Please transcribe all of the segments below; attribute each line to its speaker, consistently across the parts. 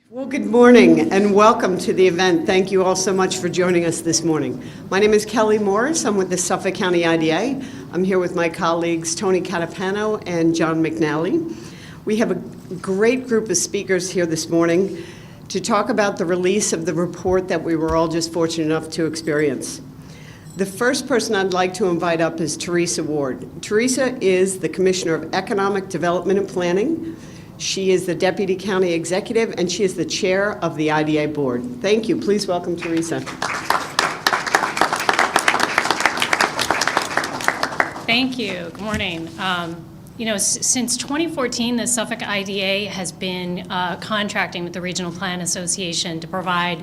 Speaker 1: Well, good morning and welcome to the event. Thank you all so much for joining us this morning. My name is Kelly Morris. I'm with the Suffolk County IDA. I'm here with my colleagues Tony Catapano and John McNally. We have a great group of speakers here this morning to talk about the release of the report that we were all just fortunate enough to experience. The first person I'd like to invite up is Teresa Ward. Teresa is the Commissioner of Economic Development and Planning. She is the Deputy County Executive, and she is the Chair of the IDA Board. Thank you. Please welcome Teresa.
Speaker 2: Thank you. Good morning. Since 2014, the Suffolk IDA has been contracting with the Regional Plan Association to provide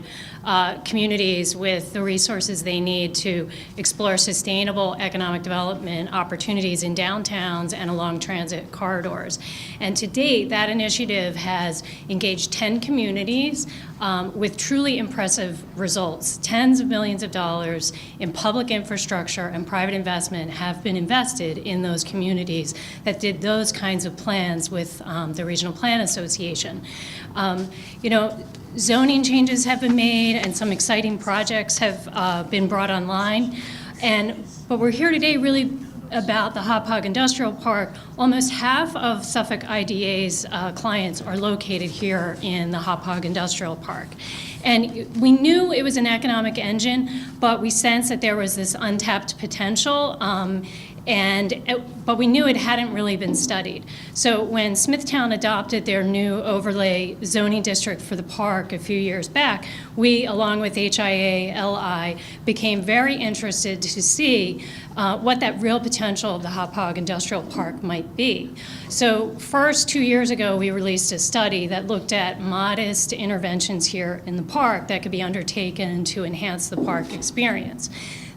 Speaker 2: communities with the resources they need to explore sustainable economic development opportunities in downtowns and along transit corridors. And to date, that initiative has engaged 10 communities with truly impressive results. Tens of millions of dollars in public infrastructure and private investment have been invested in those communities that did those kinds of plans with the Regional Plan Association. Zoning changes have been made and some exciting projects have been brought online. But we're here today really about the Hauppauge Industrial Park. Almost half of Suffolk IDA's clients are located here in the Hauppauge Industrial Park. And we knew it was an economic engine, but we sensed that there was this untapped potential. But we knew it hadn't really been studied. So when Smithtown adopted their new overlay zoning district for the park a few years back, we, along with HIA-LI, became very interested to see what that real potential of the Hauppauge Industrial Park might be. So first, 2 years ago, we released a study that looked at modest interventions here in the park that could be undertaken to enhance the park experience.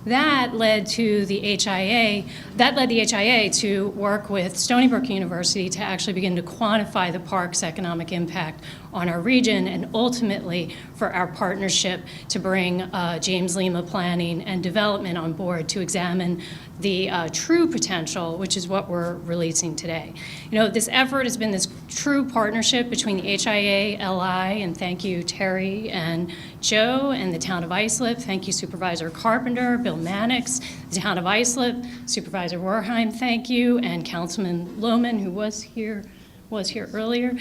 Speaker 2: That led the HIA to work with Stony Brook University to actually begin to quantify the park's economic impact on our region, and ultimately for our partnership to bring James Lima Planning and Development on board to examine the true potential, which is what we're releasing today. This effort has been this true partnership between the HIA-LI, and thank you Terry and Joe, and the town of Islip. Thank you Supervisor Carpenter, Bill Mannix, the town of Islip, Supervisor Werheim, thank you, and Councilman Lohman, who was here earlier.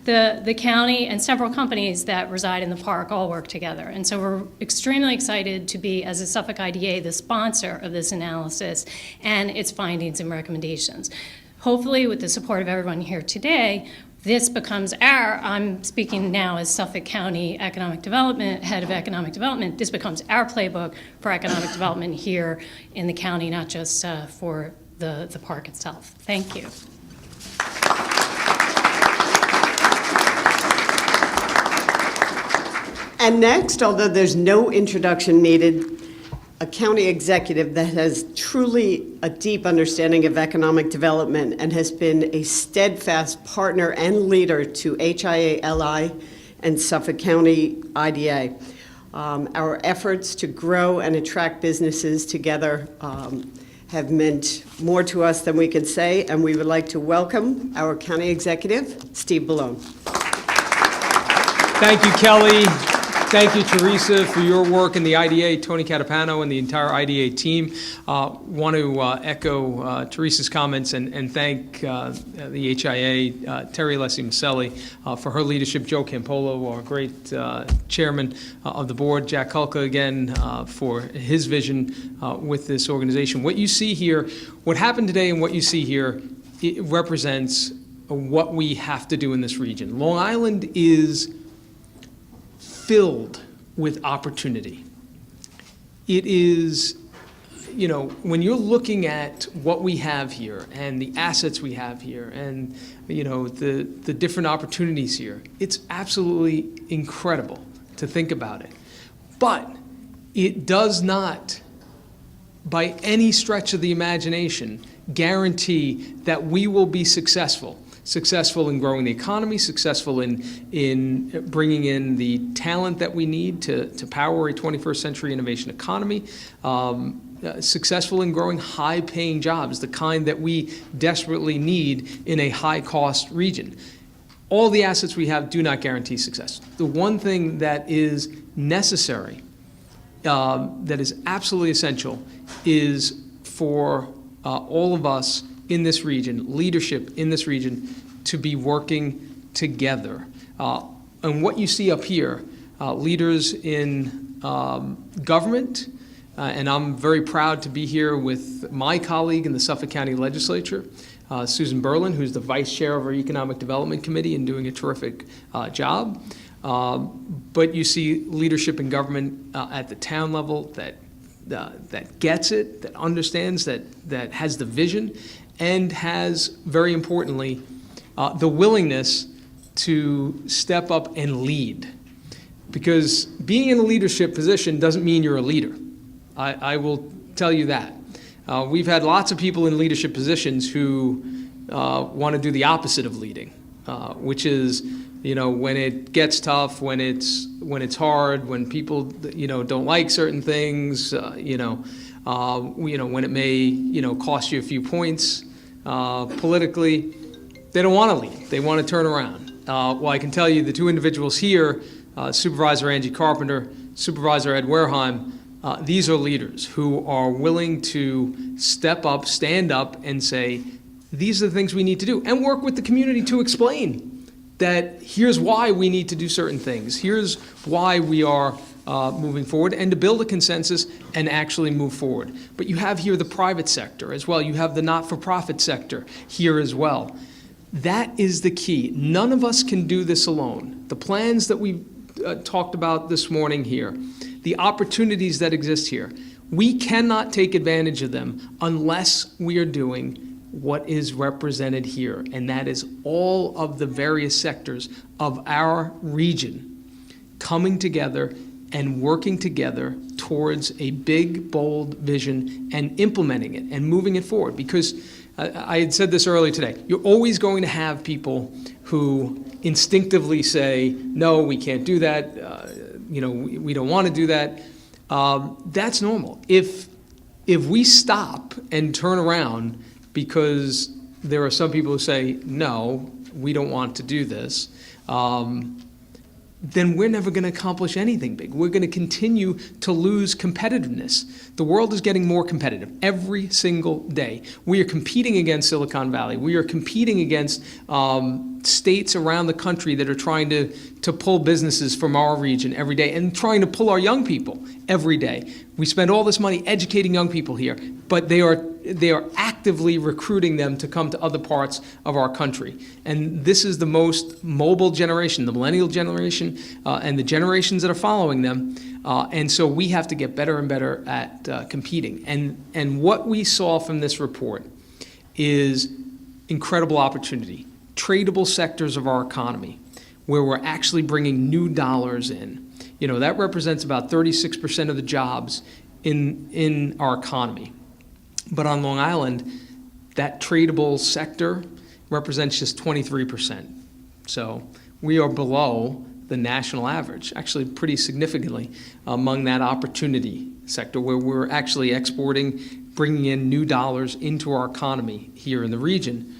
Speaker 2: The county and several companies that reside in the park all work together. And so we're extremely excited to be, as a Suffolk IDA, the sponsor of this analysis and its findings and recommendations. Hopefully, with the support of everyone here today, this becomes I'm speaking now as Suffolk County Economic Development, Head of Economic Development, this becomes our playbook for economic development here in the county, not just for the park itself. Thank you.
Speaker 1: And next, although there's no introduction needed, a county executive that has truly a deep understanding of economic development and has been a steadfast partner and leader to HIA-LI and Suffolk County IDA. Our efforts to grow and attract businesses together have meant more to us than we could say, and we would like to welcome our county executive, Steve Bellone.
Speaker 3: Thank you, Kelly. Thank you, Teresa, for your work in the IDA, Tony Catapano, and the entire IDA team. Want to echo Teresa's comments and thank the HIA, Terri Alessi Miceli, for her leadership, Joe Campolo, our great chairman of the board, Jack Hulka, again, for his vision with this organization. What you see here, what happened today and what you see here, it represents what we have to do in this region. Long Island is filled with opportunity. It is, when you're looking at what we have here and the assets we have here and, the different opportunities here, it's absolutely incredible to think about it. But it does not, by any stretch of the imagination, guarantee that we will be successful in growing the economy, successful in bringing in the talent that we need to power a 21st century innovation economy, successful in growing high-paying jobs, the kind that we desperately need in a high-cost region. All the assets we have do not guarantee success. The one thing that is necessary, that is absolutely essential, is for all of us in this region, leadership in this region, to be working together. And what you see up here, leaders in government, and I'm very proud to be here with my colleague in the Suffolk County Legislature, Susan Berlin, who's the Vice Chair of our Economic Development Committee and doing a terrific job. But you see leadership in government at the town level that gets it, that understands, that has the vision, and has, very importantly, the willingness to step up and lead. Because being in a leadership position doesn't mean you're a leader. I will tell you that. We've had lots of people in leadership positions who want to do the opposite of leading, which is, when it gets tough, when it's hard, when people, don't like certain things, when it may, cost you a few points politically, they don't want to lead. They want to turn around. Well, I can tell you the two individuals here, Supervisor Angie Carpenter, Supervisor Ed Wareheim, these are leaders who are willing to step up, stand up, and say, these are the things we need to do, and work with the community to explain that here's why we need to do certain things, here's why we are moving forward, and to build a consensus and actually move forward. But you have here the private sector as well. You have the not-for-profit sector here as well. That is the key. None of us can do this alone. The plans that we talked about this morning here, the opportunities that exist here, we cannot take advantage of them unless we are doing what is represented here, and that is all of the various sectors of our region coming together and working together towards a big, bold vision and implementing it and moving it forward. Because I had said this earlier today, you're always going to have people who instinctively say, no, we can't do that, we don't want to do that. That's normal. If we stop and turn around because there are some people who say, no, we don't want to do this, then we're never going to accomplish anything big. We're going to continue to lose competitiveness. The world is getting more competitive every single day. We are competing against Silicon Valley. We are competing against states around the country that are trying to pull businesses from our region every day and trying to pull our young people every day. We spend all this money educating young people here, but they are actively recruiting them to come to other parts of our country. And this is the most mobile generation, the millennial generation, and the generations that are following them. And so we have to get better and better at competing. And what we saw from this report is incredible opportunity, tradable sectors of our economy, where we're actually bringing new dollars in. That represents about 36% of the jobs in our economy. But on Long Island, that tradable sector represents just 23%. So we are below the national average, actually pretty significantly among that opportunity sector, where we're actually exporting, bringing in new dollars into our economy here in the region.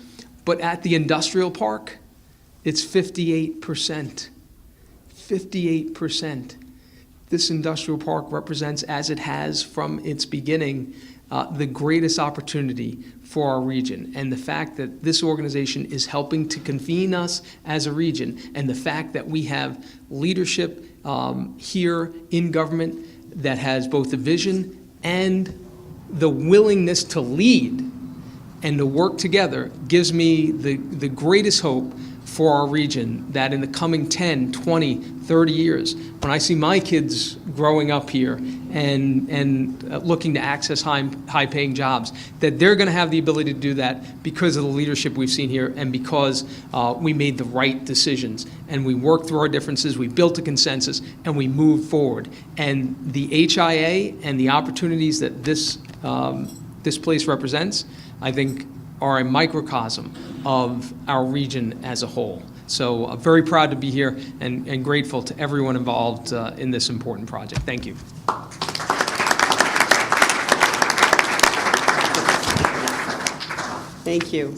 Speaker 3: But at the industrial park, it's 58%. 58%. This industrial park represents, as it has from its beginning, the greatest opportunity for our region. And the fact that this organization is helping to convene us as a region, and the fact that we have leadership here in government that has both the vision and the willingness to lead and to work together, gives me the greatest hope for our region, that in the coming 10, 20, 30 years, when I see my kids growing up here and looking to access high-paying jobs, that they're going to have the ability to do that because of the leadership we've seen here and because we made the right decisions and we worked through our differences, we built a consensus, and we moved forward. And the HIA and the opportunities that this place represents, I think, are a microcosm of our region as a whole. So I'm very proud to be here and grateful to everyone involved in this important project. Thank you.
Speaker 1: Thank you.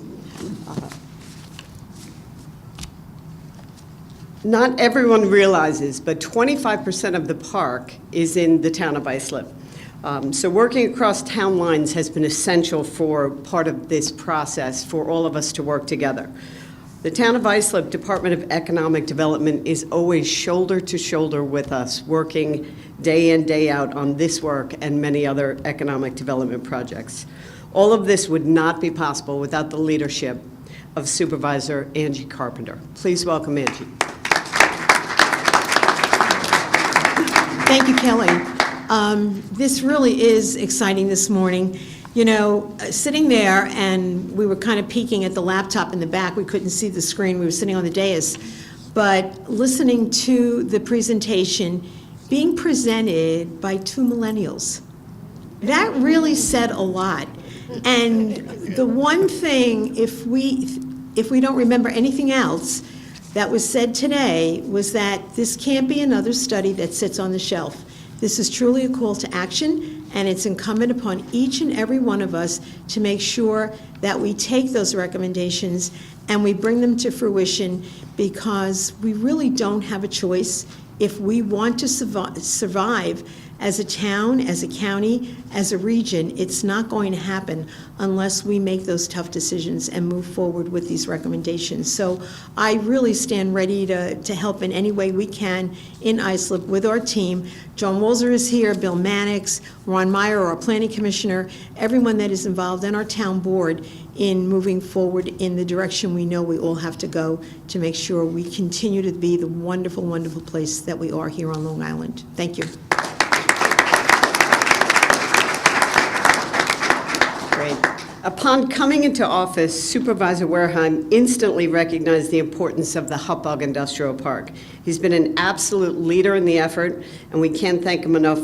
Speaker 1: Not everyone realizes, but 25% of the park is in the town of Islip. So working across town lines has been essential for part of this process for all of us to work together. The town of Islip Department of Economic Development is always shoulder to shoulder with us, working day in, day out on this work and many other economic development projects. All of this would not be possible without the leadership of Supervisor Angie Carpenter. Please welcome Angie.
Speaker 4: Thank you, Kelly. This really is exciting this morning. You know, sitting there, and we were kind of peeking at the laptop in the back. We couldn't see the screen. We were sitting on the dais. But listening to the presentation being presented by two millennials, that really said a lot. And the one thing, if we don't remember anything else, that was said today was that this can't be another study that sits on the shelf. This is truly a call to action, and it's incumbent upon each and every one of us to make sure that we take those recommendations and we bring them to fruition, because we really don't have a choice if we want to survive as a town, as a county, as a region. It's not going to happen unless we make those tough decisions and move forward with these recommendations. So I really stand ready to help in any way we can in Islip with our team. John Walzer is here, Bill Mannix, Ron Meyer, our planning commissioner, everyone that is involved, and our town board in moving forward in the direction we know we all have to go to make sure we continue to be the wonderful, wonderful place that we are here on Long Island. Thank you.
Speaker 1: Great. Upon coming into office, Supervisor Wareheim instantly recognized the importance of the Hauppauge Industrial Park. He's been an absolute leader in the effort, and we can't thank him enough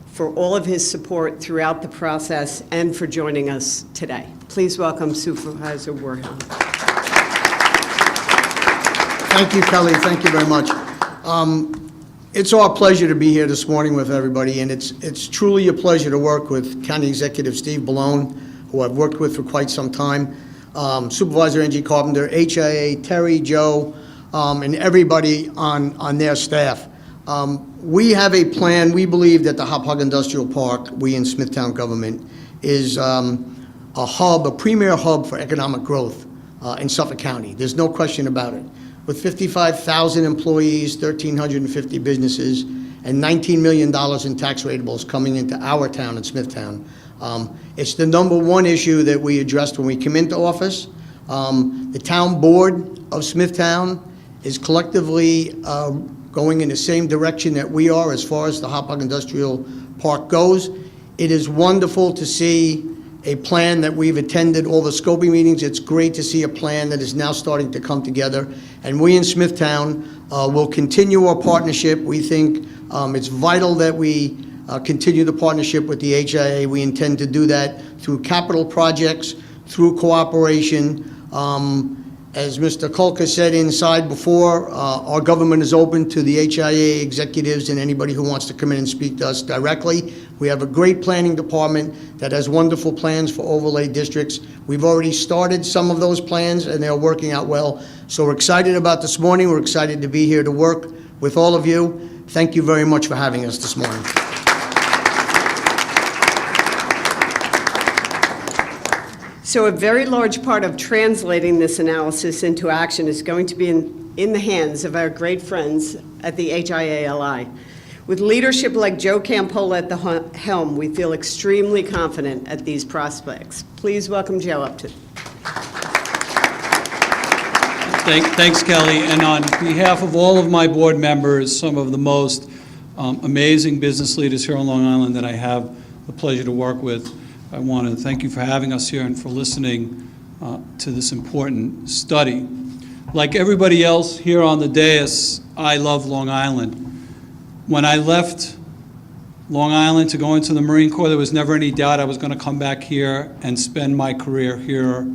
Speaker 1: for all of his support throughout the process and for joining us today. Please welcome Supervisor Wareheim.
Speaker 5: Thank you, Kelly. Thank you very much. It's our pleasure to be here this morning with everybody, and it's truly a pleasure to work with County Executive Steve Bellone, who I've worked with for quite some time, Supervisor Angie Carpenter, HIA, Terry, Joe, and everybody on their staff. We have a plan. We believe that the Hauppauge Industrial Park, we in Smithtown government, is a hub, a premier hub for economic growth in Suffolk County. There's no question about it. With 55,000 employees, 1,350 businesses, and $19 million in tax ratables coming into our town in Smithtown, it's the number one issue that we addressed when we came into office. The town board of Smithtown is collectively going in the same direction that we are as far as the Hauppauge Industrial Park goes. It is wonderful to see a plan that we've attended all the scoping meetings. It's great to see a plan that is now starting to come together. And we in Smithtown will continue our partnership. We think it's vital that we continue the partnership with the HIA. We intend to do that through capital projects, through cooperation. As Mr. Kolka said inside before, our government is open to the HIA executives and anybody who wants to come in and speak to us directly. We have a great planning department that has wonderful plans for overlay districts. We've already started some of those plans, and they're working out well. So we're excited about this morning. We're excited to be here to work with all of you. Thank you very much for having us this morning.
Speaker 1: So a very large part of translating this analysis into action is going to be in the hands of our great friends at the HIA-LI. With leadership like Joe Campola at the helm, we feel extremely confident at these prospects. Please welcome Joe up to.
Speaker 6: Thanks, Kelly. And on behalf of all of my board members, some of the most amazing business leaders here on Long Island that I have the pleasure to work with, I want to thank you for having us here and for listening to this important study. Like everybody else here on the dais, I love Long Island. When I left Long Island to go into the Marine Corps, there was never any doubt I was going to come back here and spend my career here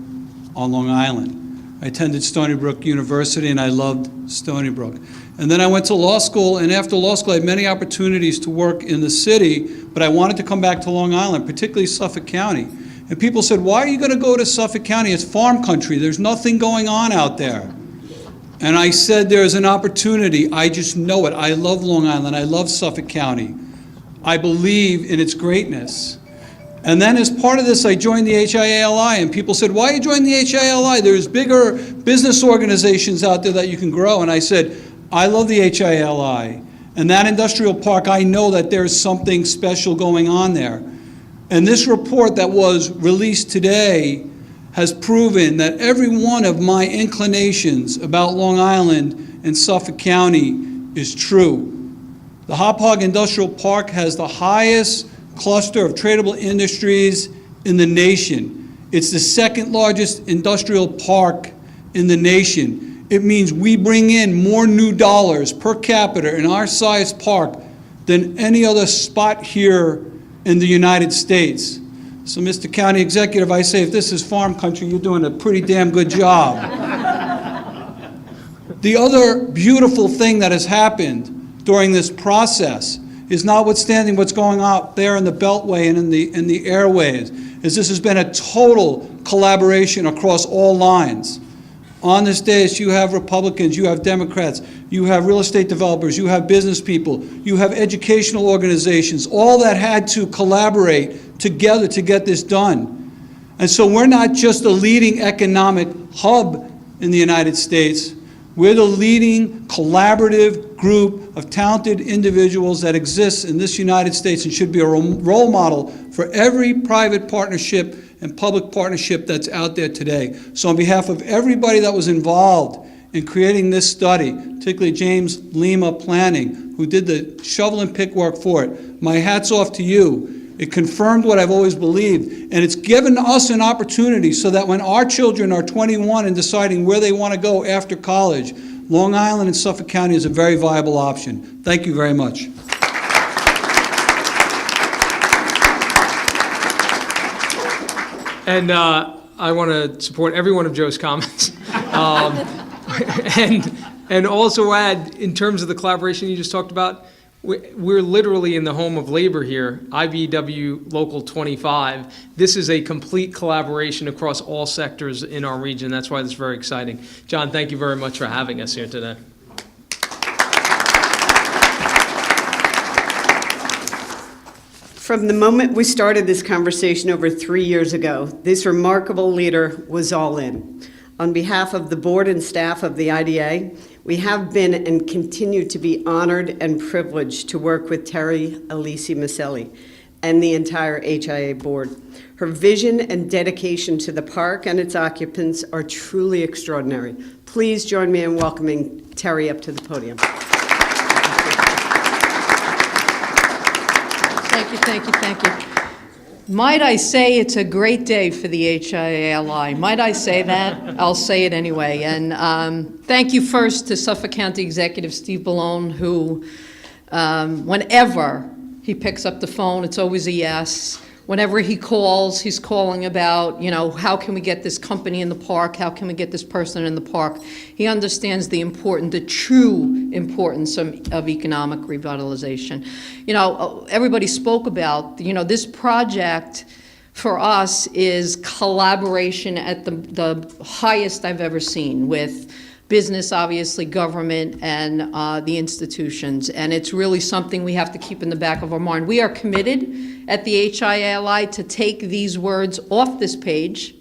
Speaker 6: on Long Island. I attended Stony Brook University, and I loved Stony Brook. And then I went to law school, and after law school, I had many opportunities to work in the city, but I wanted to come back to Long Island, particularly Suffolk County. And people said, why are you going to go to Suffolk County? It's farm country. There's nothing going on out there. And I said, there's an opportunity. I just know it. I love Long Island. I love Suffolk County. I believe in its greatness. And then as part of this, I joined the HIA-LI, and people said, why are you joining the HIA-LI? There's bigger business organizations out there that you can grow. And I said, I love the HIA-LI. And that industrial park, I know that there's something special going on there. And this report that was released today has proven that every one of my inclinations about Long Island and Suffolk County is true. The Hauppauge Industrial Park has the highest cluster of tradable industries in the nation. It's the second largest industrial park in the nation. It means we bring in more new dollars per capita in our size park than any other spot here in the United States. So, Mr. County Executive, I say if this is farm country, you're doing a pretty damn good job. The other beautiful thing that has happened during this process is, notwithstanding what's going on there in the Beltway and in the airways, is this has been a total collaboration across all lines. On this dais, you have Republicans, you have Democrats, you have real estate developers, you have business people, you have educational organizations, all that had to collaborate together to get this done. And so we're not just a leading economic hub in the United States, we're the leading collaborative group of talented individuals that exists in this United States and should be a role model for every private partnership and public partnership that's out there today. So on behalf of everybody that was involved in creating this study, particularly James Lima Planning, who did the shovel and pick work for it, my hat's off to you. It confirmed what I've always believed, and it's given us an opportunity so that when our children are 21 and deciding where they want to go after college, Long Island and Suffolk County is a very viable option. Thank you very much.
Speaker 3: And I want to support every one of Joe's comments. And also add, in terms of the collaboration you just talked about, we're literally in the home of labor here, IBEW Local 25. This is a complete collaboration across all sectors in our region. That's why this is very exciting. John, thank you very much for having us here today.
Speaker 1: From the moment we started this conversation over 3 years ago, this remarkable leader was all in. On behalf of the board and staff of the IDA, we have been and continue to be honored and privileged to work with Terri Alessi Miceli and the entire HIA board. Her vision and dedication to the park and its occupants are truly extraordinary. Please join me in welcoming Terri up to the podium.
Speaker 7: Thank you. Might I say it's a great day for the HIA-LI? Might I say that? I'll say it anyway. And thank you first to Suffolk County Executive Steve Bellone, who whenever he picks up the phone, it's always a yes. Whenever he calls, he's calling about, how can we get this company in the park? How can we get this person in the park? He understands the true importance of economic revitalization. Everybody spoke about, this project for us is collaboration at the highest I've ever seen, with business, obviously, government, and the institutions. And it's really something we have to keep in the back of our mind. We are committed at the HIA-LI to take these words off this page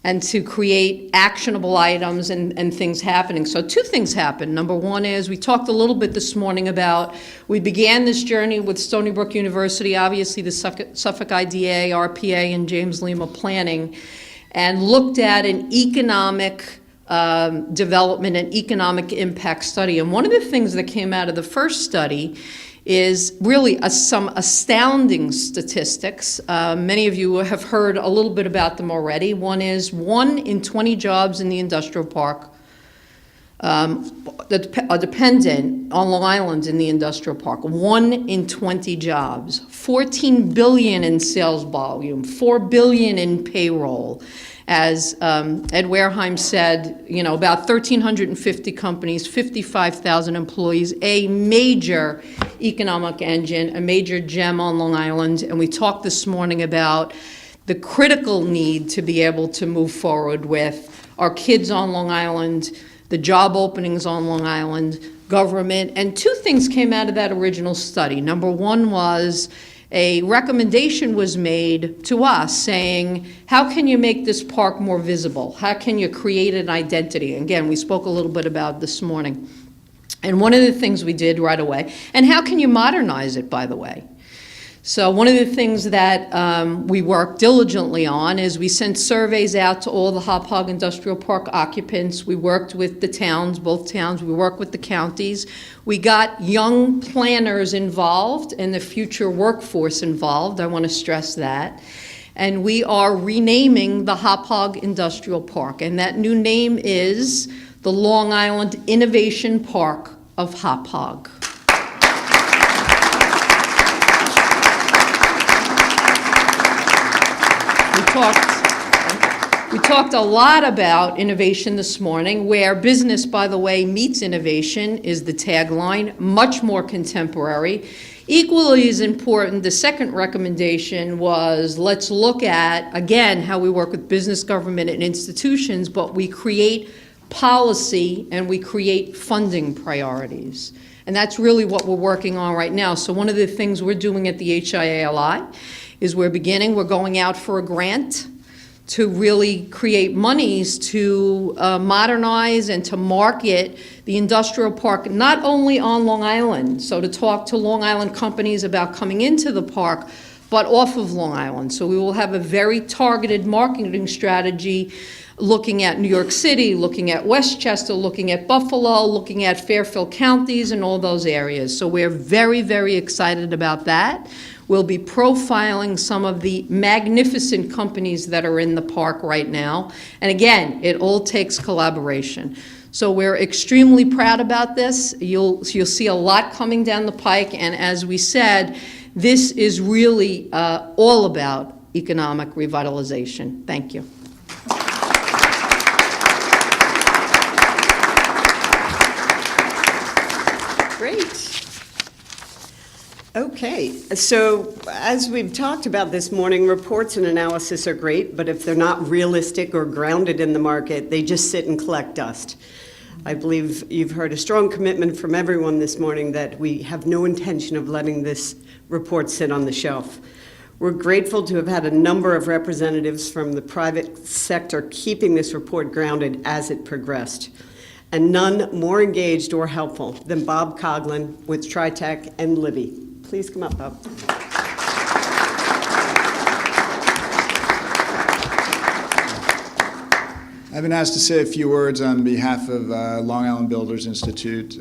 Speaker 7: and to create actionable items and things happening. So 2 things happened. Number one is, we talked a little bit this morning about, we began this journey with Stony Brook University, obviously the Suffolk IDA, RPA, and James Lima Planning, and looked at an economic development and economic impact study. And one of the things that came out of the first study is really some astounding statistics. Many of you have heard a little bit about them already. One is 1 in 20 jobs in the industrial park that are dependent on Long Island in the industrial park. 1 in 20 jobs. 14 billion in sales volume, 4 billion in payroll. As Ed Wareheim said, about 1,350 companies, 55,000 employees, a major economic engine, a major gem on Long Island. And we talked this morning about the critical need to be able to move forward with our kids on Long Island, the job openings on Long Island, government. And two things came out of that original study. Number one was a recommendation was made to us saying, how can you make this park more visible? How can you create an identity? Again, we spoke a little bit about this morning. And one of the things we did right away, and how can you modernize it, by the way? So one of the things that we worked diligently on is we sent surveys out to all the Hauppauge Industrial Park occupants. We worked with the towns, both towns. We worked with the counties. We got young planners involved and the future workforce involved. I want to stress that. And we are renaming the Hauppauge Industrial Park. And that new name is the Long Island Innovation Park of Hauppauge. We talked a lot about innovation this morning, where business, by the way, meets innovation is the tagline, much more contemporary. Equally as important, the second recommendation was let's look at, again, how we work with business, government, and institutions, but we create policy and we create funding priorities. And that's really what we're working on right now. So one of the things we're doing at the HIA-LI is we're going out for a grant to really create monies to modernize and to market the industrial park, not only on Long Island, so to talk to Long Island companies about coming into the park, but off of Long Island. So we will have a very targeted marketing strategy looking at New York City, looking at Westchester, looking at Buffalo, looking at Fairfield counties and all those areas. So we're very, very excited about that. We'll be profiling some of the magnificent companies that are in the park right now. And again, it all takes collaboration. So we're extremely proud about this. You'll see a lot coming down the pike. And as we said, this is really all about economic revitalization. Thank you.
Speaker 1: Great. Okay, so as we've talked about this morning, reports and analysis are great, but if they're not realistic or grounded in the market, they just sit and collect dust. I believe you've heard a strong commitment from everyone this morning that we have no intention of letting this report sit on the shelf. We're grateful to have had a number of representatives from the private sector keeping this report grounded as it progressed, and none more engaged or helpful than Bob Coughlin with TriTech and Libby. Please come up, Bob.
Speaker 8: I've been asked to say a few words on behalf of Long Island Builders Institute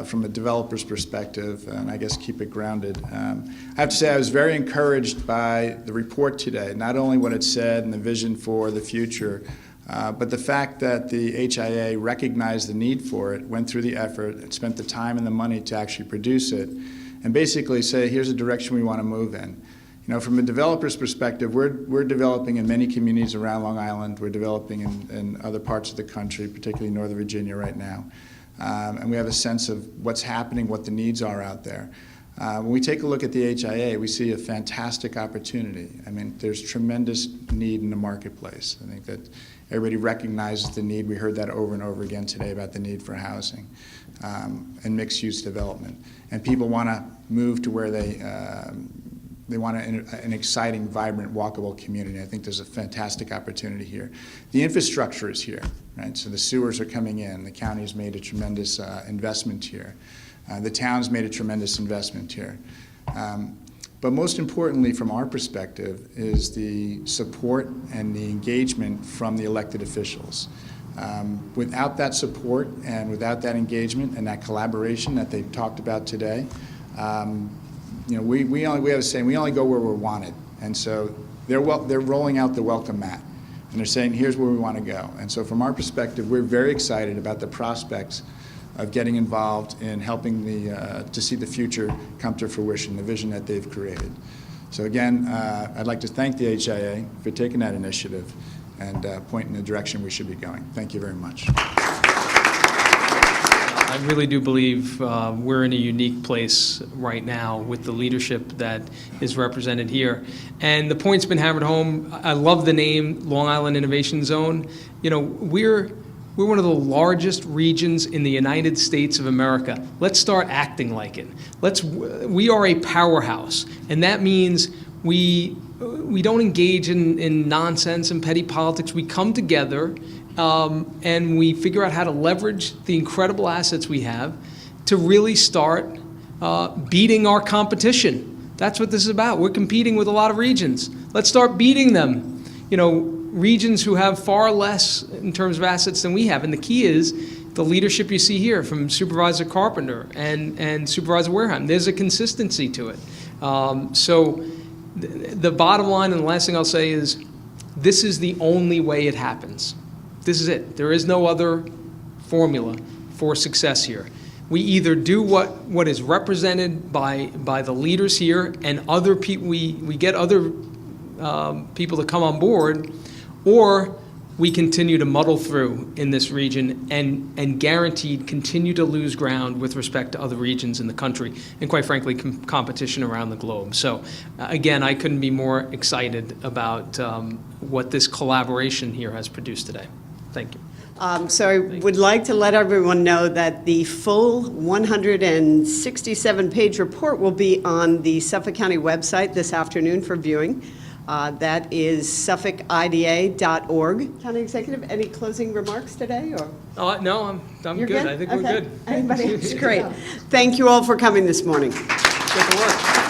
Speaker 8: from a developer's perspective, and I guess keep it grounded. I have to say I was very encouraged by the report today, not only what it said and the vision for the future, but the fact that the HIA recognized the need for it, went through the effort, and spent the time and the money to actually produce it, and basically say, here's a direction we want to move in. You know, from a developer's perspective, we're developing in many communities around Long Island. We're developing in other parts of the country, particularly Northern Virginia right now. And we have a sense of what's happening, what the needs are out there. When we take a look at the HIA, we see a fantastic opportunity. I mean, there's tremendous need in the marketplace. I think that everybody recognizes the need. We heard that over and over again today about the need for housing and mixed-use development. And people want to move to where they want an exciting, vibrant, walkable community. I think there's a fantastic opportunity here. The infrastructure is here, right? So the sewers are coming in. The county's made a tremendous investment here. The town's made a tremendous investment here. But most importantly, from our perspective, is the support and the engagement from the elected officials. Without that support and without that engagement and that collaboration that they've talked about today, you know, we have a saying, we only go where we're wanted. And so they're rolling out the welcome mat. And they're saying, here's where we want to go. And so from our perspective, we're very excited about the prospects of getting involved in helping to see the future come to fruition, the vision that they've created. So again, I'd like to thank the HIA for taking that initiative and pointing the direction we should be going. Thank you very much.
Speaker 3: I really do believe we're in a unique place right now with the leadership that is represented here. And the point's been hammered home. I love the name Long Island Innovation Zone. You know, we're one of the largest regions in the United States of America. Let's start acting like it. We are a powerhouse, and that means we don't engage in nonsense and petty politics. We come together and we figure out how to leverage the incredible assets we have to really start beating our competition. That's what this is about. We're competing with a lot of regions. Let's start beating them. You know, regions who have far less in terms of assets than we have. And the key is the leadership you see here from Supervisor Carpenter and Supervisor Wareham. There's a consistency to it. So the bottom line and the last thing I'll say is this is the only way it happens. This is it. There is no other formula for success here. We either do what is represented by the leaders here and other people, we get other people to come on board, or we continue to muddle through in this region and guaranteed continue to lose ground with respect to other regions in the country and, quite frankly, competition around the globe. So, again, I couldn't be more excited about what this collaboration here has produced today. Thank you.
Speaker 1: So I would like to let everyone know that the full 167-page report will be on the Suffolk County website this afternoon for viewing. That is suffolkida.org. County Executive, any closing remarks today? Or
Speaker 3: No, I'm
Speaker 1: You're
Speaker 3: good. I think we're
Speaker 1: Okay.
Speaker 3: good.
Speaker 1: Anybody else? Great. Thank you all for coming this morning.
Speaker 3: Get to work.